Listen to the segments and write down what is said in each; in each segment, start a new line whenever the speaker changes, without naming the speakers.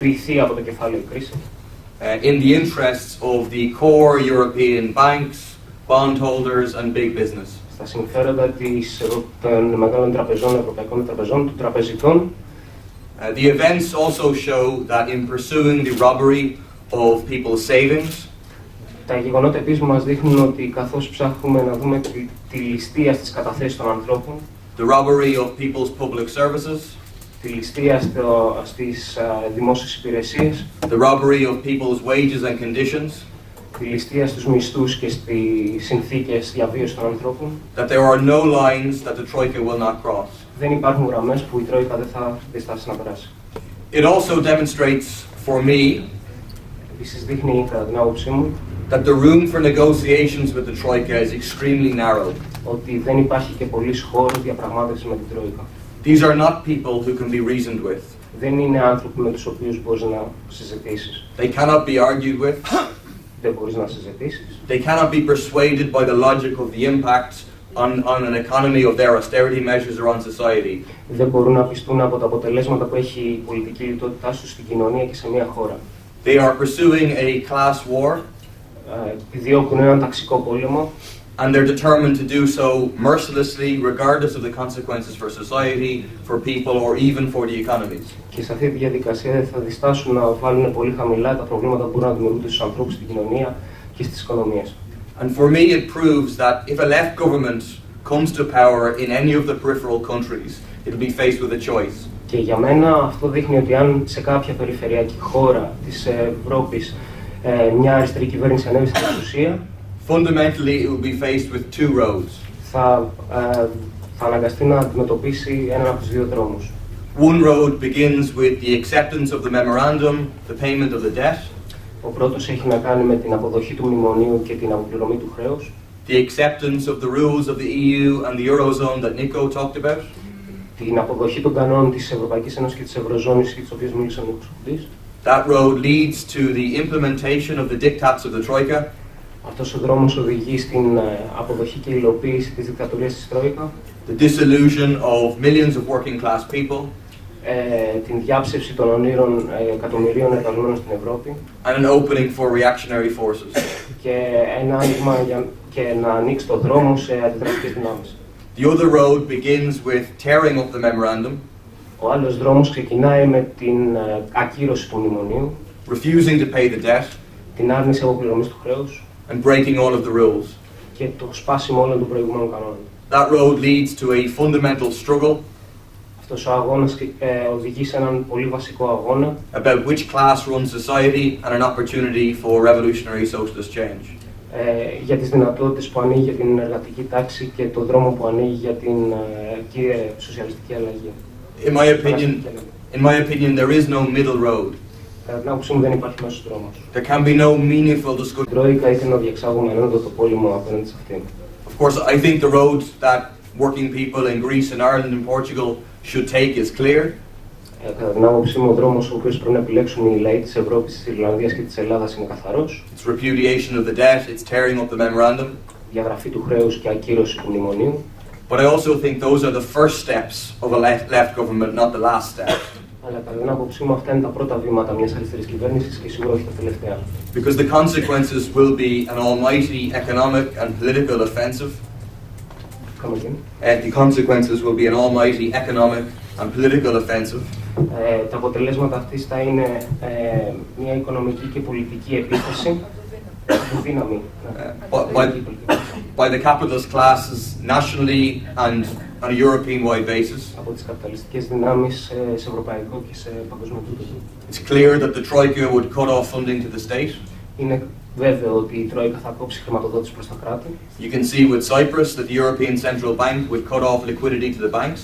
πληθεί από το κεφάλαιο η κρίση.
In the interests of the core European banks, bondholders and big business.
Στα συμφέροντα των μεγάλων τραπεζών, ευρωπαϊκών τραπεζών, των τραπεζιτών.
The events also show that in pursuing the robbery of people's savings,
τα γεγονότα επίσης μας δείχνουν ότι καθώς ψάχνουμε να δούμε τη ληστεία στις καταθέσεις των ανθρώπων,
the robbery of people's public services,
τη ληστεία στις δημόσιες υπηρεσίες,
the robbery of people's wages and conditions,
τη ληστεία στους μισθούς και στις συνθήκες διαβίωσης των ανθρώπων,
that there are no lines that the Troika will not cross.
Δεν υπάρχουν γραμμές που η Τρόικα δεν θα διστάσει να περάσει.
It also demonstrates for me
Επίσης δείχνει κατά την άποψή μου
that the room for negotiations with the Troika is extremely narrow.
Ότι δεν υπάρχει και πολύς χώρος διαπραγμάτευσης με την Τρόικα.
These are not people who can be reasoned with.
Δεν είναι άνθρωποι με τους οποίους μπορείς να συζητήσεις.
They cannot be argued with.
Δεν μπορείς να συζητήσεις.
They cannot be persuaded by the logic of the impact on an economy of their austerity measures or on society.
Δεν μπορούν να πιστούν από τα αποτελέσματα που έχει η πολιτική λιτότητά τους στην κοινωνία και σε μια χώρα.
They are pursuing a class war.
Επιδιώκουν έναν ταξικό πόλεμο.
And they're determined to do so mercilessly, regardless of the consequences for society, for people, or even for the economies.
Και σε αυτή τη διαδικασία δεν θα διστάσουν να βάλουν πολύ χαμηλά τα προβλήματα που μπορούν να δημιουργούνται στους ανθρώπους, στην κοινωνία και στις οικονομίες.
And for me, it proves that if a left government comes to power in any of the peripheral countries, it'll be faced with a choice.
Και για μένα αυτό δείχνει ότι αν σε κάποια περιφερειακή χώρα της Ευρώπης μια αριστερή κυβέρνηση ανέβει στην εξουσία,
fundamentally it will be faced with two roads.
Θα αναγκαστεί να αντιμετωπίσει έναν από τους δύο δρόμους.
One road begins with the acceptance of the memorandum, the payment of the debt.
Ο πρώτος έχει να κάνει με την αποδοχή του μνημονίου και την αποπληρωμή του χρέους.
The acceptance of the rules of the EU and the Eurozone that Nico talked about.
Την αποδοχή των κανόνων της Ευρωπαϊκής Ένωσης και της Ευρωζώνης και τις οποίες μίλησαν ο Νίκος.
That road leads to the implementation of the diktats of the Troika.
Αυτός ο δρόμος οδηγεί στην αποδοχή και υλοποίηση της δικτατορίας της Τρόικα.
The disillusion of millions of working class people.
Την διάψευση των ονείρων εκατομμυρίων εργαζομένων στην Ευρώπη.
And an opening for reactionary forces.
Και ένα άνοιγμα και να ανοίξει το δρόμο σε αντιδραστικές δυνάμεις.
The other road begins with tearing up the memorandum.
Ο άλλος δρόμος ξεκινάει με την ακύρωση του μνημονίου.
Refusing to pay the debt.
Την άρνηση αποπληρωμής του χρέους.
And breaking all of the rules.
Και το σπάσιμο όλων των προηγούμενων κανόνων.
That road leads to a fundamental struggle.
Αυτός ο αγώνας οδηγεί σε έναν πολύ βασικό αγώνα.
About which class runs society and an opportunity for revolutionary socialist change.
Για τις δυνατότητες που ανοίγει για την εργατική τάξη και το δρόμο που ανοίγει για την σοσιαλιστική αλλαγή.
In my opinion, there is no middle road.
Κατά την άποψή μου δεν υπάρχει μέσος δρόμος.
There can be no meaningful discussion.
Η Τρόικα ήθελε να διεξάγουμε έναν το πόλεμο απέναντι σε αυτήν.
Of course, I think the road that working people in Greece and Ireland and Portugal should take is clear.
Κατά την άποψή μου, ο δρόμος ο οποίος πρέπει να επιλέξουν οι λαοί της Ευρώπης, της Ιρλανδίας και της Ελλάδας είναι καθαρός.
It's repudiation of the debt, it's tearing up the memorandum.
Διαγραφή του χρέους και ακύρωση του μνημονίου.
But I also think those are the first steps of a left government, not the last step.
Αλλά κατά την άποψή μου αυτά είναι τα πρώτα βήματα μιας αριστερής κυβέρνησης και σίγουρα όχι τα τελευταία.
Because the consequences will be an almighty economic and political offensive. The consequences will be an almighty economic and political offensive.
Τα αποτελέσματα αυτής θα είναι μια οικονομική και πολιτική επίθεση με δύναμη.
By the capitalist classes nationally and on a European-wide basis.
Από τις καπιταλιστικές δυνάμεις σε ευρωπαϊκό και σε παγκόσμιο επίπεδο.
It's clear that the Troika would cut off funding to the state.
Είναι βέβαιο ότι η Τρόικα θα κόψει χρηματοδότηση προς τα κράτη.
You can see with Cyprus that the European Central Bank would cut off liquidity to the banks.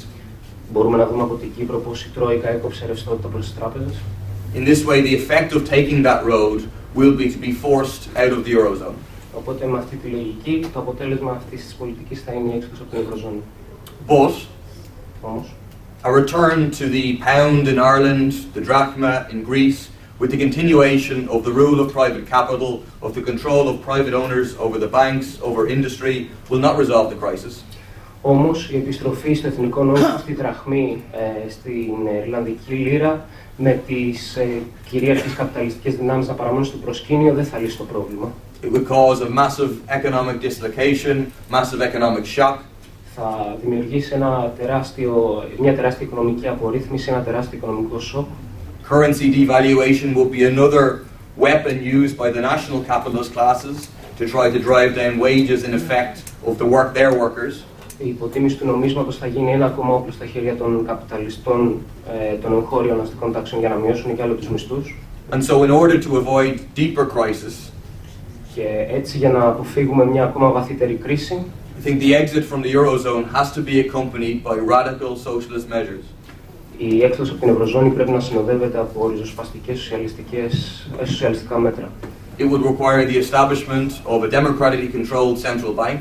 Μπορούμε να δούμε από την Κύπρο πως η Τρόικα έκοψε ρευστότητα προς τις τράπεζες.
In this way, the effect of taking that road will be to be forced out of the Eurozone.
Οπότε με αυτή τη λογική, το αποτέλεσμα αυτής της πολιτικής θα είναι η έξοδος από την Ευρωζώνη.
But
όμως,
a return to the pound in Ireland, the drachma in Greece, with the continuation of the rule of private capital, of the control of private owners over the banks, over industry, will not resolve the crisis.
Όμως η επιστροφή στο εθνικό νόμισμα, στη δραχμή, στην Ιρλανδική λίρα, με τις κυρίαρχες καπιταλιστικές δυνάμεις να παραμείνουν στο προσκήνιο, δεν θα λύσει το πρόβλημα.
It would cause a massive economic dislocation, massive economic shock.
Θα δημιουργήσει μια τεράστια οικονομική απορρίθμιση, ένα τεράστιο οικονομικό σοκ.
Currency devaluation will be another weapon used by the national capitalist classes to try to drive down wages in effect of their workers.
Η υποτίμηση του νομίσματος θα γίνει ένα ακόμα όπλο στα χέρια των καπιταλιστών των εγχώριων αστικών τάξεων για να μειώσουν και άλλο τους μισθούς.
And so in order to avoid deeper crisis,
και έτσι για να αποφύγουμε μια ακόμα βαθύτερη κρίση,
I think the exit from the Eurozone has to be accompanied by radical socialist measures.
Η έξοδος από την Ευρωζώνη πρέπει να συνοδεύεται από ριζοσπαστικές σοσιαλιστικά μέτρα.
It would require the establishment of a democratically controlled central bank.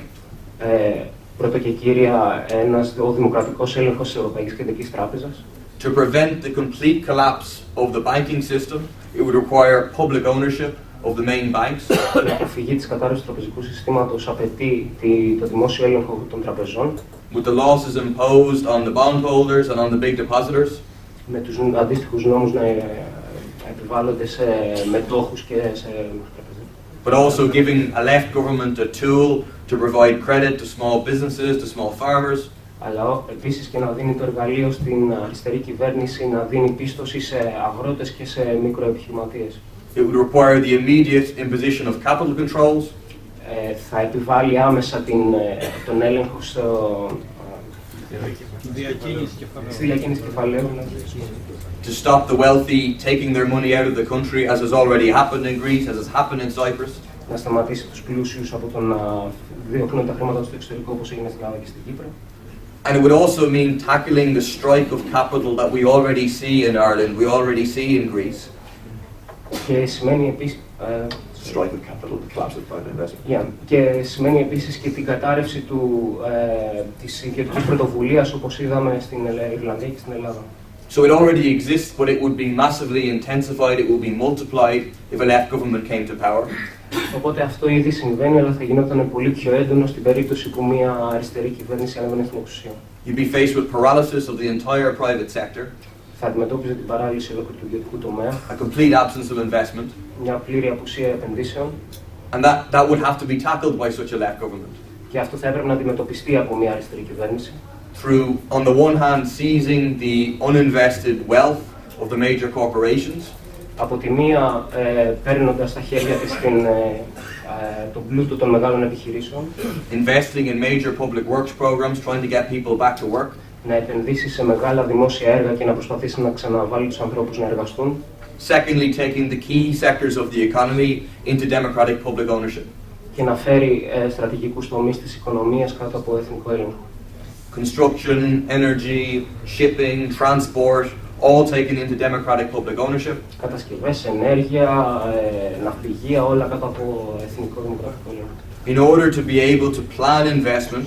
Πρώτο και κύρια, ο δημοκρατικός έλεγχος της Ευρωπαϊκής Κεντρικής Τράπεζας.
To prevent the complete collapse of the banking system, it would require public ownership of the main banks.
Η αποφυγή της κατάρρευσης του τραπεζικού συστήματος απαιτεί το δημόσιο έλεγχο των τραπεζών.
With the losses imposed on the bondholders and on the big depositors.
Με τους αντίστοιχους νόμους να επιβάλλονται σε μετόχους και σε τραπεζές.
But also giving a left government a tool to provide credit to small businesses, to small farmers.
Αλλά επίσης και να δίνει το εργαλείο στην αριστερή κυβέρνηση να δίνει πίστοση σε αγρότες και σε μικροεπιχειρηματίες.
It would require the immediate imposition of capital controls.
Θα επιβάλλει άμεσα τον έλεγχο στη διακίνηση κεφαλαίου.
To stop the wealthy taking their money out of the country, as has already happened in Greece, as has happened in Cyprus.
Να σταματήσει τους πλούσιους από το να διώχνουν τα χρήματα στο εξωτερικό, όπως έγινε στην Ελλάδα και στην Κύπρο.
And it would also mean tackling the strike of capital that we already see in Ireland, we already see in Greece.
Και σημαίνει επίσης
Strike of capital, the collapse of private investment.
Και σημαίνει επίσης και την κατάρρευση της ιδιωτικής πρωτοβουλίας, όπως είδαμε στην Ιρλανδία και στην Ελλάδα.
So it already exists, but it would be massively intensified, it would be multiplied if a left government came to power.
Οπότε αυτό ήδη συμβαίνει, αλλά θα γινόταν πολύ πιο έντονο στην περίπτωση που μια αριστερή κυβέρνηση ανέβαινε στην εξουσία.
You'd be faced with paralysis of the entire private sector.
Θα αντιμετώπιζε την παράλυση ολόκληρου του ιδιωτικού τομέα.
A complete absence of investment.
Μια πλήρη απουσία επενδύσεων.
And that would have to be tackled by such a left government.
Και αυτό θα έπρεπε να αντιμετωπιστεί από μια αριστερή κυβέρνηση.
Through, on the one hand, seizing the uninvested wealth of the major corporations.
Από τη μία, παίρνοντας στα χέρια της τον πλούτο των μεγάλων επιχειρήσεων.
Investing in major public works programs, trying to get people back to work.
Να επενδύσει σε μεγάλα δημόσια έργα και να προσπαθήσει να ξαναβάλει τους ανθρώπους να εργαστούν.
Secondly, taking the key sectors of the economy into democratic public ownership.
Και να φέρει στρατηγικούς τομείς της οικονομίας κάτω από εθνικό έλεγχο.
Construction, energy, shipping, transport, all taken into democratic public ownership.
Κατασκευές, ενέργεια, ναυπηγεία, όλα κάτω από εθνικό δημοκρατικό έλεγχο.
In order to be able to plan investment,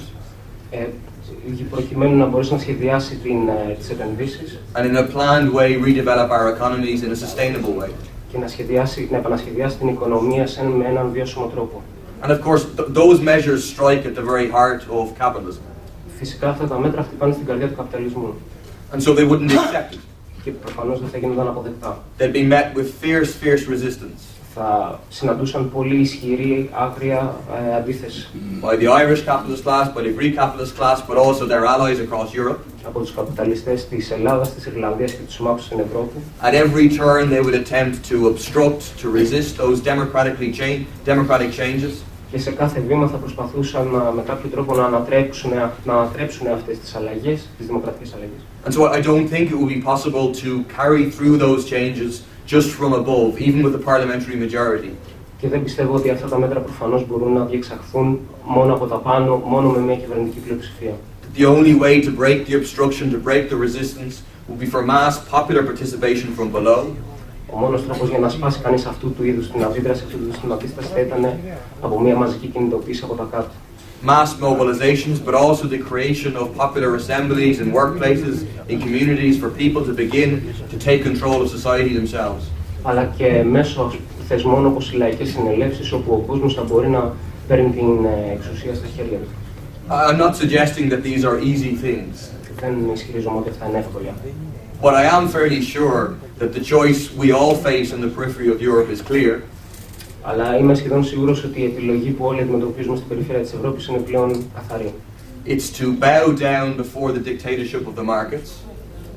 προκειμένου να μπορέσει να σχεδιάσει τις επενδύσεις.
And in a planned way redevelop our economies in a sustainable way.
Και να επανασχεδιάσει την οικονομία με έναν βιώσιμο τρόπο.
And of course, those measures strike at the very heart of capitalism.
Φυσικά αυτά τα μέτρα χτυπάνε στην καρδιά του καπιταλισμού.
And so they wouldn't be accepted.
Και προφανώς δεν θα γίνονταν αποδεκτά.
They'd be met with fierce resistance.
Θα συναντούσαν πολύ ισχυρή, άγρια αντίθεση.
By the Irish capitalist class, by the Greek capitalist class, but also their allies across Europe.
Από τους καπιταλιστές της Ελλάδας, της Ιρλανδίας και τους συμμάχους στην Ευρώπη.
At every turn they would attempt to obstruct, to resist those democratic changes.
Και σε κάθε βήμα θα προσπαθούσαν με κάποιο τρόπο να ανατρέψουν αυτές τις αλλαγές, τις δημοκρατικές αλλαγές.
And so I don't think it will be possible to carry through those changes just from above, even with a parliamentary majority.
Και δεν πιστεύω ότι αυτά τα μέτρα προφανώς μπορούν να διεξαχθούν μόνο από τα πάνω, μόνο με μια κυβερνητική πλειοψηφία.
The only way to break the obstruction, to break the resistance, will be for mass popular participation from below.
Ο μόνος τρόπος για να σπάσει κανείς αυτού του είδους την αντίδραση, αυτού του είδους την αντίσταση, θα ήταν από μια μαζική κινητοποίηση από τα κάτω.
Mass mobilizations, but also the creation of popular assemblies in workplaces, in communities, for people to begin to take control of society themselves.
Αλλά και μέσω θεσμών όπως οι λαϊκές συνελεύσεις, όπου ο κόσμος θα μπορεί να παίρνει την εξουσία στα χέρια του.
I'm not suggesting that these are easy things.
Δεν ισχυρίζομαι ότι αυτά είναι εύκολα.
But I am fairly sure that the choice we all face in the periphery of Europe is clear.
Αλλά είμαι σχεδόν σίγουρος ότι η επιλογή που όλοι αντιμετωπίζουμε στην περιφέρεια της Ευρώπης είναι πλέον καθαρή.
It's to bow down before the dictatorship of the markets.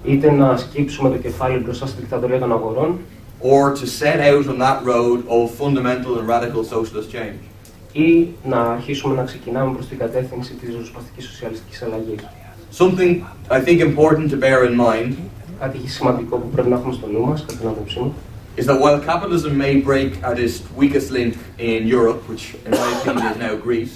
Είτε να σκύψουμε το κεφάλι μπροστά στη δικτατορία των αγορών,
or to set out on that road of fundamental and radical socialist change.
Ή να αρχίσουμε να ξεκινάμε προς την κατεύθυνση της ριζοσπαστικής σοσιαλιστικής αλλαγής.
Something I think important to bear in mind
Κάτι σημαντικό που πρέπει να έχουμε στο νου μας, κατά την άποψή μου,
is that while capitalism may break at its weakest link in Europe, which in my opinion is now Greece,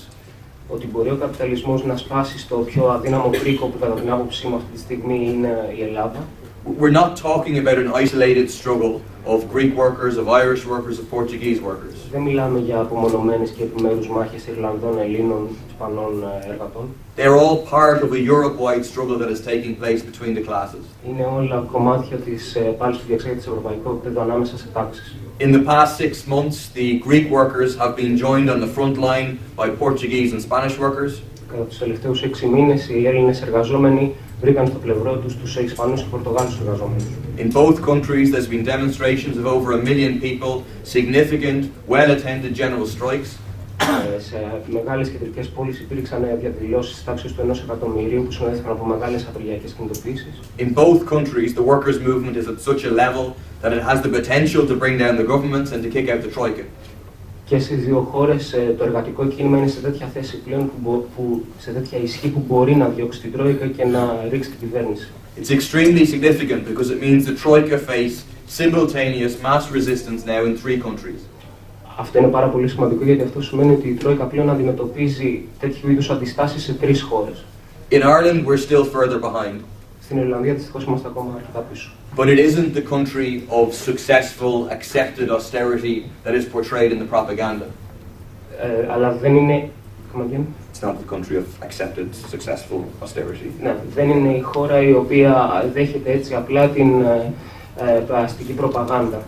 ότι μπορεί ο καπιταλισμός να σπάσει στο πιο αδύναμο κρίκο που κατά την άποψή μου αυτή τη στιγμή είναι η Ελλάδα.
we're not talking about an isolated struggle of Greek workers, of Irish workers, of Portuguese workers.
Δεν μιλάμε για απομονωμένες και επιμέρους μάχες Ιρλανδών, Ελλήνων, Ισπανών εργατών.
They're all part of a Europe-wide struggle that is taking place between the classes.
Είναι όλα κομμάτια της πάλης που διεξάγεται σε ευρωπαϊκό επίπεδο ανάμεσα σε τάξεις.
In the past 6 months, the Greek workers have been joined on the front line by Portuguese and Spanish workers.
Κατά τους τελευταίους 6 μήνες, οι Έλληνες εργαζόμενοι βρήκαν στο πλευρό τους τους Ισπανούς και Πορτογάλους εργαζόμενους.
In both countries, there's been demonstrations of over 1 million people, significant, well-attended general strikes.
Σε μεγάλες κεντρικές πόλεις υπήρξαν διαδηλώσεις τάξης του 1 εκατομμυρίου που συνοδεύτηκαν από μεγάλες απεργιακές κινητοποιήσεις.
In both countries, the workers' movement is at such a level that it has the potential to bring down the governments and to kick out the troika.
Και στις δύο χώρες το εργατικό κίνημα είναι σε τέτοια θέση πλέον, σε τέτοια ισχύ που μπορεί να διώξει την Τρόικα και να ρίξει την κυβέρνηση.
It's extremely significant because it means the troika face simultaneous mass resistance now in 3 countries.
Αυτό είναι πάρα πολύ σημαντικό γιατί αυτό σημαίνει ότι η Τρόικα πλέον αντιμετωπίζει τέτοιου είδους αντιστάσεις σε 3 χώρες.
In Ireland, we're still further behind.
Στην Ιρλανδία δυστυχώς είμαστε ακόμα αρκετά πίσω.
But it isn't the country of successful, accepted austerity that is portrayed in the propaganda.
Αλλά δεν είναι...
It's not the country of accepted, successful austerity.
Ναι, δεν είναι η χώρα η οποία δέχεται έτσι απλά την αστική προπαγάνδα.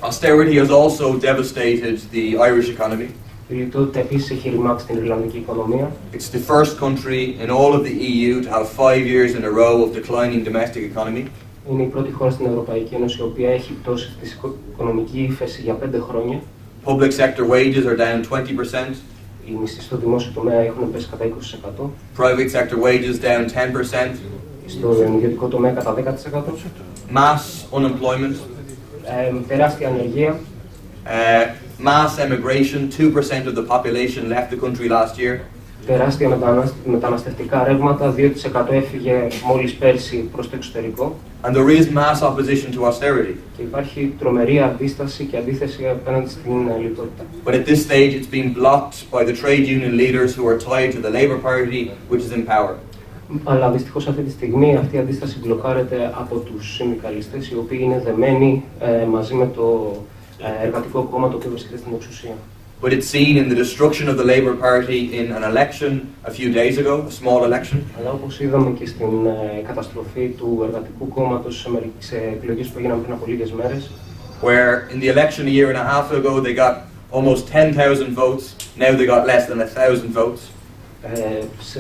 Austerity has also devastated the Irish economy.
Η λιτότητα επίσης έχει ρημάξει την Ιρλανδική οικονομία.
It's the first country in all of the EU to have 5 years in a row of declining domestic economy.
Είναι η πρώτη χώρα στην Ευρωπαϊκή Ένωση η οποία έχει πτώσει της οικονομική ύφεση για 5 χρόνια.
Public sector wages are down 20%.
Οι μισθοί στο δημόσιο τομέα έχουν πέσει κατά 20%.
Private sector wages down 10%.
Στο ιδιωτικό τομέα κατά 10%.
Mass unemployment.
Τεράστια ανεργία.
Mass emigration, 2% of the population left the country last year.
Τεράστια μεταναστευτικά ρεύματα, 2% έφυγε μόλις πέρσι προς το εξωτερικό.
And there is mass opposition to austerity.
Και υπάρχει τρομερή αντίσταση και αντίθεση απέναντι στην λιτότητα.
But at this stage it's been blocked by the trade union leaders who are tied to the Labour Party, which is in power.
Αλλά δυστυχώς αυτή τη στιγμή αυτή η αντίσταση μπλοκάρεται από τους συνδικαλιστές οι οποίοι είναι δεμένοι μαζί με το εργατικό κόμμα το οποίο βρίσκεται στην εξουσία.
But it's seen in the destruction of the Labour Party in an election a few days ago, a small election.
Αλλά όπως είδαμε και στην καταστροφή του εργατικού κόμματος σε εκλογές που έγιναν πριν από λίγες μέρες.
Where in the election a year and a half ago they got almost 10,000 votes, now they got less than 1,000 votes.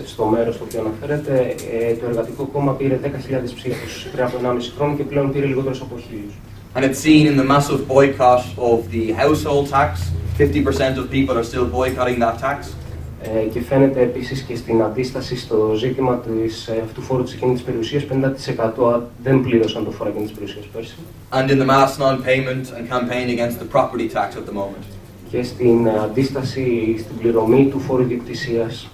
Στο μέρος το οποίο αναφέρεται, το εργατικό κόμμα πήρε 10.000 ψήφους πριν από 1,5 χρόνο και πλέον πήρε λιγότερους από 1.000.
And it's seen in the massive boycott of the household tax. 50% of people are still boycotting that tax.
Και φαίνεται επίσης και στην αντίσταση στο ζήτημα του φόρου της ακίνητης περιουσίας, 50% δεν πλήρωσαν το φόρο ακίνητης περιουσίας πέρσι.
And in the mass non-payment and campaign against the property tax at the moment.
Και στην αντίσταση στην πληρωμή του φόρου ιδιοκτησίας.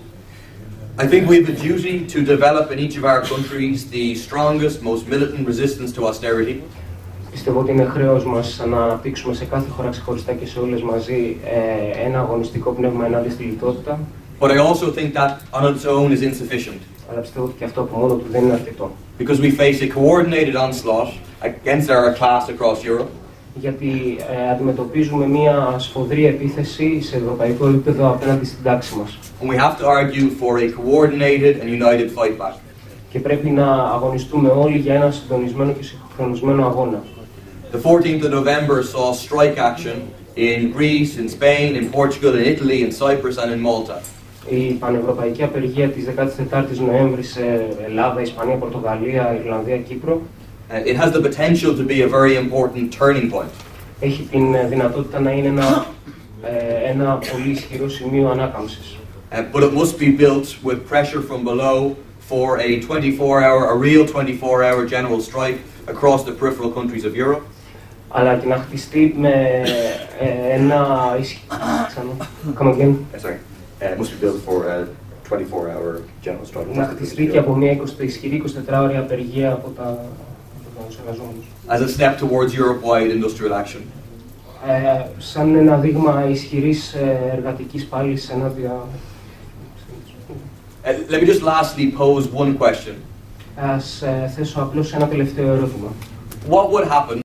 I think we have a duty to develop in each of our countries the strongest, most militant resistance to austerity.
Πιστεύω ότι είναι χρέος μας να αναπτύξουμε σε κάθε χώρα ξεχωριστά και σε όλες μαζί ένα αγωνιστικό πνεύμα ενάντια στη λιτότητα.
But I also think that on its own is insufficient.
Αλλά πιστεύω ότι και αυτό από μόνο του δεν είναι αρκετό.
Because we face a coordinated onslaught against our class across Europe.
Γιατί αντιμετωπίζουμε μια σφοδρή επίθεση σε ευρωπαϊκό επίπεδο απέναντι στην τάξη μας.
And we have to argue for a coordinated and united fight back.
Και πρέπει να αγωνιστούμε όλοι για ένα συντονισμένο και συγχρονισμένο αγώνα.
The 14th of November saw strike action in Greece, in Spain, in Portugal, in Italy, in Cyprus and in Malta.
Η πανευρωπαϊκή απεργία της 14ης Νοέμβρη σε Ελλάδα, Ισπανία, Πορτογαλία, Ιρλανδία, Κύπρο.
It has the potential to be a very important turning point.
Έχει την δυνατότητα να είναι ένα πολύ ισχυρό σημείο ανάκαμψης.
But it must be built with pressure from below for a real 24-hour general strike across the peripheral countries of Europe.
Αλλά και να χτιστεί με ένα
It must be built for a 24-hour general strike.
Να χτιστεί και από μια ισχυρή 24ωρη απεργία από τους εργαζόμενους.
As a step towards Europe-wide industrial action.
Σαν ένα δείγμα ισχυρής εργατικής πάλης ενάντια.
Let me just lastly pose one question.
Ας θέσω απλώς ένα τελευταίο ερώτημα.
What would happen